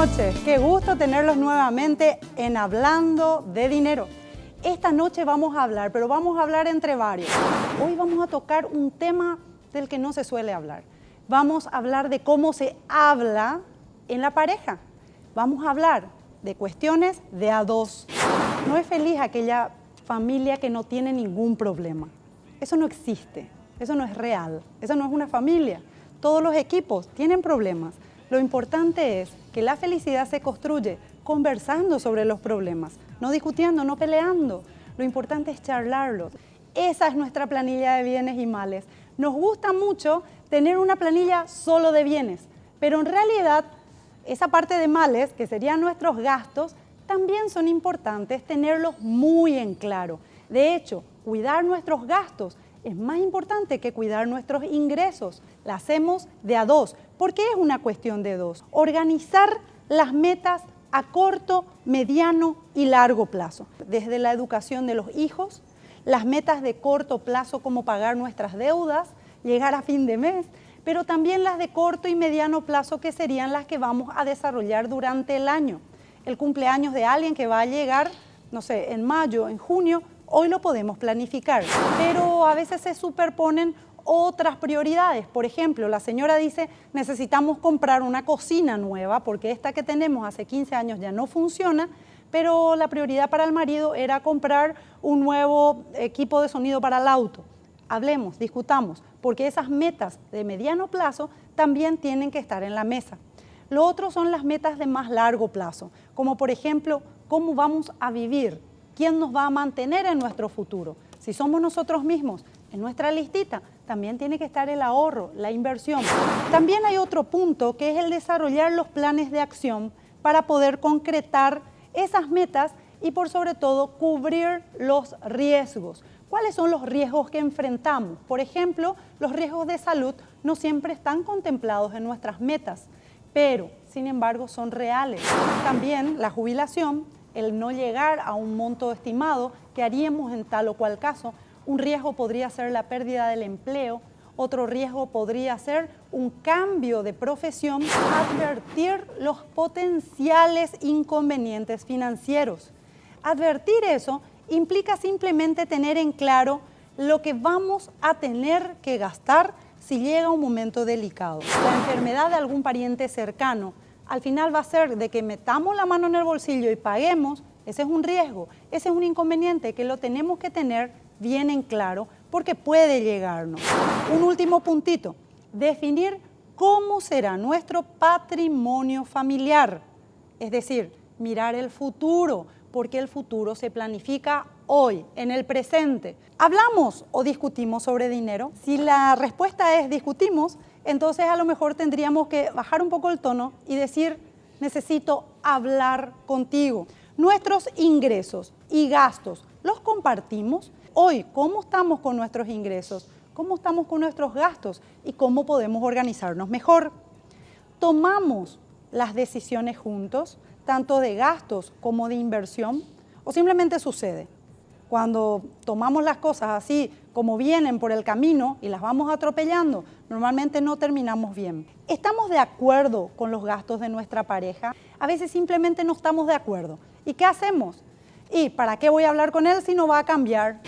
noches, qué gusto tenerlos nuevamente en Hablando de Dinero. Esta noche vamos a hablar, pero vamos a hablar entre varios. Hoy vamos a tocar un tema del que no se suele hablar. Vamos a hablar de cómo se habla en la pareja. Vamos a hablar de cuestiones de a dos. No es feliz aquella familia que no tiene ningún problema. Eso no existe, eso no es real, eso no es una familia. Todos los equipos tienen problemas. Lo importante es que la felicidad se construye conversando sobre los problemas, no discutiendo, no peleando. Lo importante es charlarlos. Esa es nuestra planilla de bienes y males. Nos gusta mucho tener una planilla solo de bienes, pero en realidad esa parte de males, que serían nuestros gastos, también son importantes tenerlos muy en claro. De hecho, cuidar nuestros gastos es más importante que cuidar nuestros ingresos. La hacemos de a dos. ¿Por qué es una cuestión de dos? Organizar las metas a corto, mediano y largo plazo. Desde la educación de los hijos, las metas de corto plazo como pagar nuestras deudas, llegar a fin de mes, pero también las de corto y mediano plazo que serían las que vamos a desarrollar durante el año. El cumpleaños de alguien que va a llegar, no sé, en mayo, en junio, hoy lo podemos planificar, pero a veces se superponen otras prioridades. Por ejemplo, la señora dice, necesitamos comprar una cocina nueva porque esta que tenemos hace 15 años ya no funciona, pero la prioridad para el marido era comprar un nuevo equipo de sonido para el auto. Hablemos, discutamos, porque esas metas de mediano plazo también tienen que estar en la mesa. Lo otro son las metas de más largo plazo, como por ejemplo, cómo vamos a vivir, quién nos va a mantener en nuestro futuro. Si somos nosotros mismos, en nuestra listita también tiene que estar el ahorro, la inversión. También hay otro punto que es el desarrollar los planes de acción para poder concretar esas metas y por sobre todo cubrir los riesgos. ¿Cuáles son los riesgos que enfrentamos? Por ejemplo, los riesgos de salud no siempre están contemplados en nuestras metas, pero sin embargo son reales. También la jubilación, el no llegar a un monto estimado que haríamos en tal o cual caso. Un riesgo podría ser la pérdida del empleo, otro riesgo podría ser un cambio de profesión, advertir los potenciales inconvenientes financieros. Advertir eso implica simplemente tener en claro lo que vamos a tener que gastar si llega un momento delicado. La enfermedad de algún pariente cercano al final va a ser de que metamos la mano en el bolsillo y paguemos. Ese es un riesgo, ese es un inconveniente que lo tenemos que tener bien en claro porque puede llegarnos. Un último puntito, definir cómo será nuestro patrimonio familiar, es decir, mirar el futuro, porque el futuro se planifica hoy, en el presente. ¿Hablamos o discutimos sobre dinero? Si la respuesta es discutimos, entonces a lo mejor tendríamos que bajar un poco el tono y decir, necesito hablar contigo. Nuestros ingresos y gastos, ¿los compartimos? Hoy, ¿cómo estamos con nuestros ingresos? ¿Cómo estamos con nuestros gastos? ¿Y cómo podemos organizarnos mejor? ¿Tomamos las decisiones juntos, tanto de gastos como de inversión? ¿O simplemente sucede? Cuando tomamos las cosas así como vienen por el camino y las vamos atropellando, normalmente no terminamos bien. ¿Estamos de acuerdo con los gastos de nuestra pareja? A veces simplemente no estamos de acuerdo. ¿Y qué hacemos? ¿Y para qué voy a hablar con él si no va a cambiar?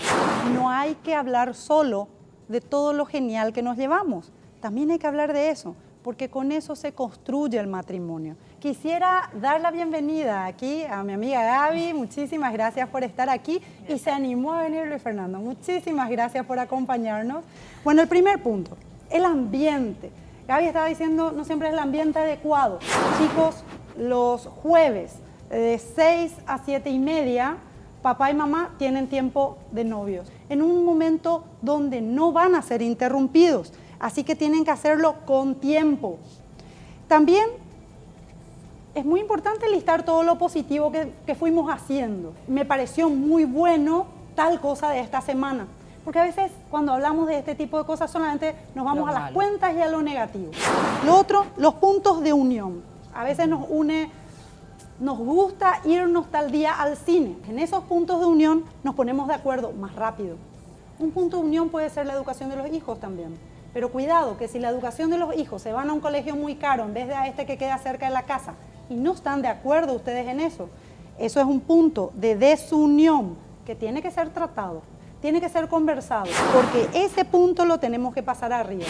No hay que hablar solo de todo lo genial que nos llevamos. También hay que hablar de eso, porque con eso se construye el matrimonio. Quisiera dar la bienvenida aquí a mi amiga Gaby. Muchísimas gracias por estar aquí. Y se animó a venir Luis Fernando. Muchísimas gracias por acompañarnos. Bueno, el primer punto, el ambiente. Gaby estaba diciendo, no siempre es el ambiente adecuado. Chicos, los jueves de 6 a 7 y media, papá y mamá tienen tiempo de novios, en un momento donde no van a ser interrumpidos, así que tienen que hacerlo con tiempo. También es muy importante listar todo lo positivo que fuimos haciendo. Me pareció muy bueno tal cosa de esta semana, porque a veces cuando hablamos de este tipo de cosas solamente nos vamos a las cuentas y a lo negativo. Lo otro, los puntos de unión. A veces nos une. Nos gusta irnos tal día al cine. En esos puntos de unión nos ponemos de acuerdo más rápido. Un punto de unión puede ser la educación de los hijos también. Pero cuidado, que si la educación de los hijos se van a un colegio muy caro en vez de a este que queda cerca de la casa, y no están de acuerdo ustedes en eso. Eso es un punto de desunión que tiene que ser tratado, tiene que ser conversado, porque ese punto lo tenemos que pasar arriba.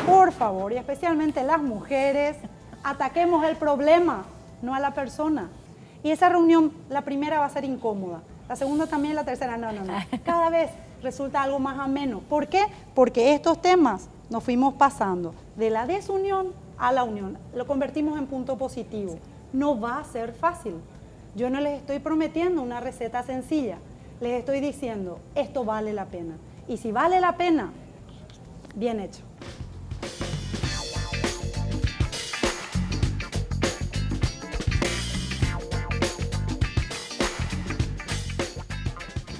Por favor, y especialmente las mujeres, ataquemos el problema, no a la persona. Y esa reunión, la primera va a ser incómoda, la segunda también, la tercera, no. Cada vez resulta algo más ameno. ¿Por qué? Porque estos temas nos fuimos pasando de la desunión a la unión. Lo convertimos en punto positivo. No va a ser fácil. Yo no les estoy prometiendo una receta sencilla. Les estoy diciendo, esto vale la pena. Y si vale la pena, bien hecho.